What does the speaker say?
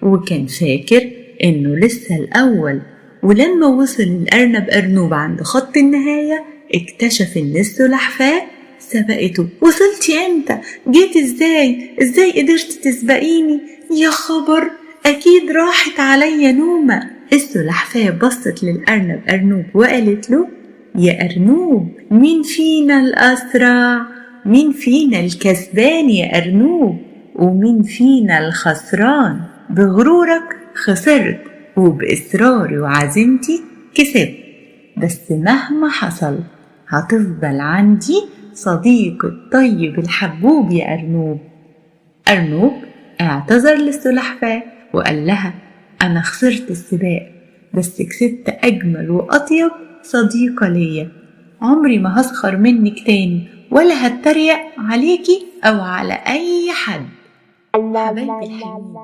وكان فاكر إنه لسه الأول. ولما وصل الأرنب أرنوب عند خط النهاية اكتشف إن السلحفاة سبقته. وصلتي امتى؟ جيت ازاي قدرت تسبقيني؟ يا خبر، اكيد راحت عليا نومة. السلحفاة بصت للأرنب أرنوب وقالت له: يا أرنوب، مين فينا الأسرع؟ مين فينا الكسبان يا أرنوب؟ ومين فينا الخسران؟ بغرورك خسرت، وبإصراري وعزيمتي كسبت، بس مهما حصل هتفضل عندي صديق الطيب الحبوب يا أرنوب. أرنوب اعتذر للسلحفاة وقال لها: أنا خسرت السباق، بس كسبت أجمل وأطيب صديقة ليا. عمري ما هسخر منك تاني، ولا هتريق عليكي أو على أي حد. حبايبي الحلوين،